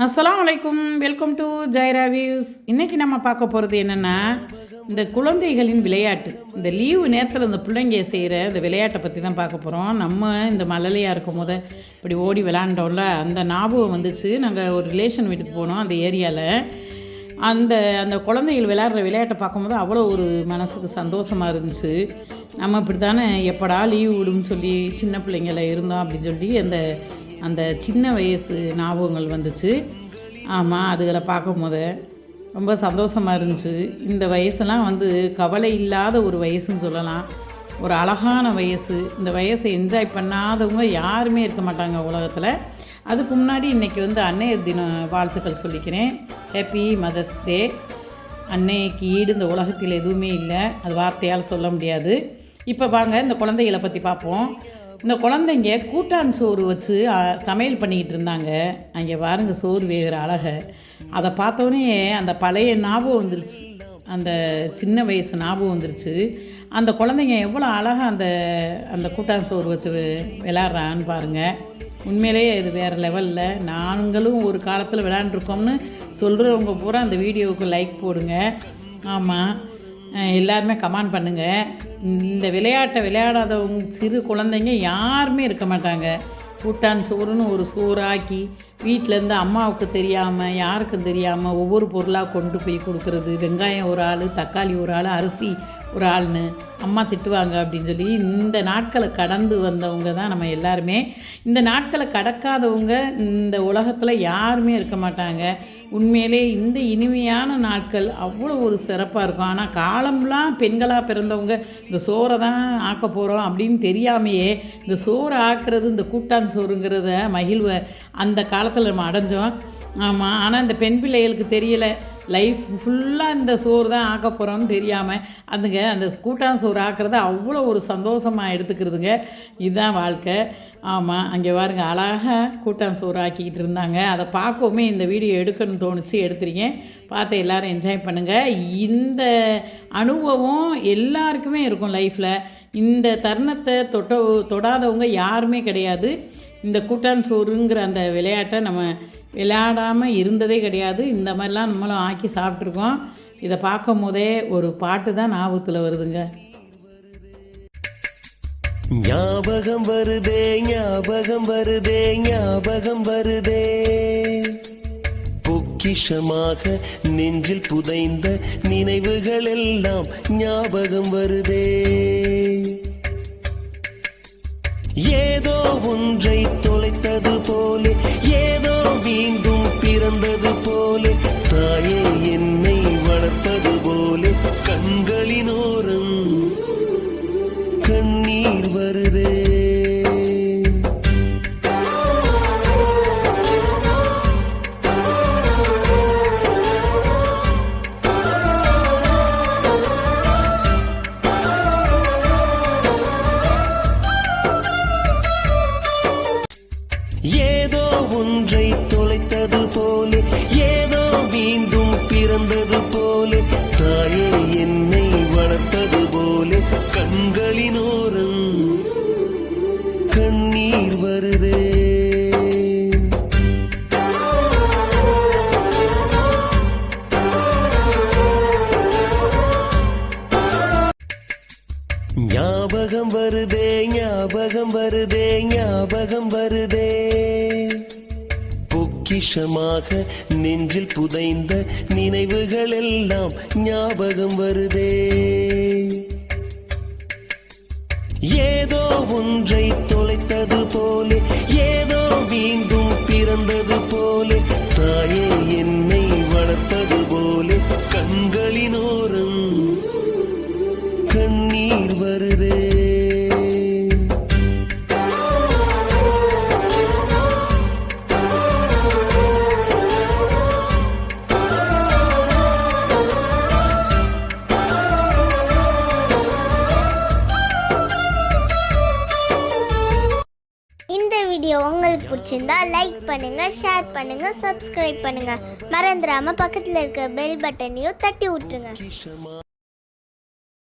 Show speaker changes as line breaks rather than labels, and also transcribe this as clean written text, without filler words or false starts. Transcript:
அஸ்ஸலாமு அலைக்கும், welcome to Zaira views. இன்றைக்கி நம்ம பார்க்க போகிறது என்னென்னா, இந்த குழந்தைகளின் விளையாட்டு. இந்த லீவு நேரத்தில் இந்த பிள்ளைங்க செய்கிற இந்த விளையாட்டை பற்றி தான் பார்க்க போகிறோம். நம்ம இந்த மழலையாக இருக்கும் போது இப்படி ஓடி விளாண்டோம்ல, அந்த ஞாபகம் வந்துச்சு. நாங்கள் ஒரு ரிலேஷன் வீட்டுக்கு போனோம் அந்த ஏரியாவில். அந்த அந்த குழந்தைகள் விளையாடுற விளையாட்டை பார்க்கும்போது அவ்வளோ ஒரு மனசுக்கு சந்தோஷமாக இருந்துச்சு. நம்ம இப்படி தானே எப்படா லீவு விடுன்னு சொல்லி சின்ன பிள்ளைங்கள இருந்தோம் அப்படின்னு சொல்லி அந்த அந்த சின்ன வயசு ஞாபகங்கள் வந்துச்சு. ஆமாம், அதுகளை பார்க்கும்போது ரொம்ப சந்தோஷமாக இருந்துச்சு. இந்த வயசுலாம் கவலை இல்லாத ஒரு வயசுன்னு சொல்லலாம். ஒரு அழகான வயசு. இந்த வயசை என்ஜாய் பண்ணாதவங்க யாருமே இருக்க மாட்டாங்க உலகத்தில். அதுக்கு முன்னாடி இன்றைக்கி அன்னையர் தின வாழ்த்துக்கள் சொல்லிக்கிறேன். Happy mother's day. அன்னைக்கு ஈடு இந்த உலகத்தில் எதுவுமே இல்லை, அது வார்த்தையால் சொல்ல முடியாது. இப்போ வாங்க இந்த குழந்தைகளை பற்றி பார்ப்போம். இந்த குழந்தைங்க கூட்டான் சோறு வச்சு சமையல் பண்ணிக்கிட்டு இருந்தாங்க. அங்கே பாருங்க சோறு வேகிற அழகை. அதை பார்த்தோன்னே அந்த பழைய ஞாபகம் வந்துருச்சு, அந்த சின்ன வயசு ஞாபகம் வந்துருச்சு. அந்த குழந்தைங்க எவ்வளோ அழகாக அந்த அந்த கூட்டான் சோறு வச்சு விளையாடுறான்னு பாருங்கள். உண்மையிலேயே இது வேறு லெவலில். நாங்களும் ஒரு காலத்தில் விளையாண்டுருக்கோம்னு சொல்கிறவங்க பூரா அந்த வீடியோவுக்கு லைக் போடுங்க. ஆமாம், எல்லாருமே கமெண்ட் பண்ணுங்கள். இந்த விளையாட்டை விளையாடாதவங்க சிறு குழந்தைங்க யாருமே இருக்க மாட்டாங்க. கூட்டான் சோறுன்னு ஒரு சோறாக்கி வீட்டிலேருந்து அம்மாவுக்கு தெரியாமல் யாருக்கும் தெரியாமல் ஒவ்வொரு பொருளாக கொண்டு போய் கொடுக்குறது. வெங்காயம் ஒரு ஆள், தக்காளி ஒரு ஆள், அரிசி ஒரு ஆள்னு அம்மா திட்டுவாங்க அப்படின்னு சொல்லி இந்த நாட்களை கடந்து வந்தவங்க தான் நம்ம எல்லாருமே. இந்த நாட்களை கடக்காதவங்க இந்த உலகத்தில் யாருமே இருக்க மாட்டாங்க. உண்மையிலே இந்த இனிமையான நாட்கள் அவ்வளோ ஒரு சிறப்பாக இருக்கும். ஆனால் காலம்லாம் பெண்களாக பிறந்தவங்க இந்த சோறை தான் ஆக்க போகிறோம் அப்படின்னு தெரியாமையே இந்த சோறை ஆக்குறது, இந்த கூட்டான் சோறுங்கிறத மகிழ்வை அந்த காலத்தில் நம்ம அடைஞ்சோம். ஆமாம், ஆனால் இந்த பெண் பிள்ளைகளுக்கு தெரியலை. லைஃப் ஃபுல்லாக இந்த சோறு தான் ஆக்க போகிறோம்னு தெரியாமல் அந்த கூட்டான் சோறு ஆக்கிறத அவ்வளோ ஒரு சந்தோஷமாக எடுத்துக்கிறதுங்க. இதுதான் வாழ்க்கை. ஆமாம், அங்கே பாருங்க அழகாக கூட்டான் சோறு ஆக்கிக்கிட்டு இருந்தாங்க. அதை பார்க்கவுமே இந்த வீடியோ எடுக்கணும்னு தோணுச்சு, எடுத்துருக்கேன். பார்த்து எல்லோரும் என்ஜாய் பண்ணுங்கள். இந்த அனுபவம் எல்லாருக்குமே இருக்கும் லைஃப்பில். இந்த தருணத்தை தொடாதவங்க யாருமே கிடையாது. இந்த கூட்டான் சோறுங்கிற அந்த விளையாட்டை நம்ம விளையாடாமல் இருந்ததே கிடையாது. இந்த மாதிரிலாம் நம்மளும் ஆக்கி சாப்பிட்ருக்கோம். இதை பார்க்கும் போதே ஒரு பாட்டு தான் ஞாபகத்தில் வருதுங்க.
ஞாபகம் வருதே, ஞாபகம் வருதே, ஞாபகம் வருதே, பொக்கிஷமாக நெஞ்சில் புதைந்த நினைவுகள் எல்லாம் ஞாபகம் வருதே. ஏதோ ஒன்றை தொலைத்தது போலே, ஏதோ மீண்டும் பிறந்தது போலே, தாயே என்னை வளர்ப்பது போலே கண்களினோரம் கண்ணீர் வருதே. ஏதோ ஒன்றை தொலைத்தது போலே, ஏதோ மீண்டும் பிறந்தது போலே, தாயே என்னை வளர்ப்பது போலே கண்களினோரம் கண்ணீர் வருதே. ஞாபகம் வருதே, ஞாபகம் வருதே, ஞாபகம் வருதே, பொக்கிஷமாக நெஞ்சில் புதைந்த நினைவுகள் எல்லாம் ஞாபகம் வருதே. ஏதோ ஒன்றை தொலைத்தது போலே, ஏதோ மீண்டும் பிறந்தது போலே, தாயே என்னை வளர்ப்பது போலே கண்களினோரம் கண்ணீர் வருதே.
இந்த வீடியோ உங்களுக்கு பிடிச்சிருந்தா லைக் பண்ணுங்க, ஷேர் பண்ணுங்க, சப்ஸ்கிரைப் பண்ணுங்க. மறந்துடாம பக்கத்தில் இருக்க பெல் பட்டனையும் தட்டி விட்டுருங்க.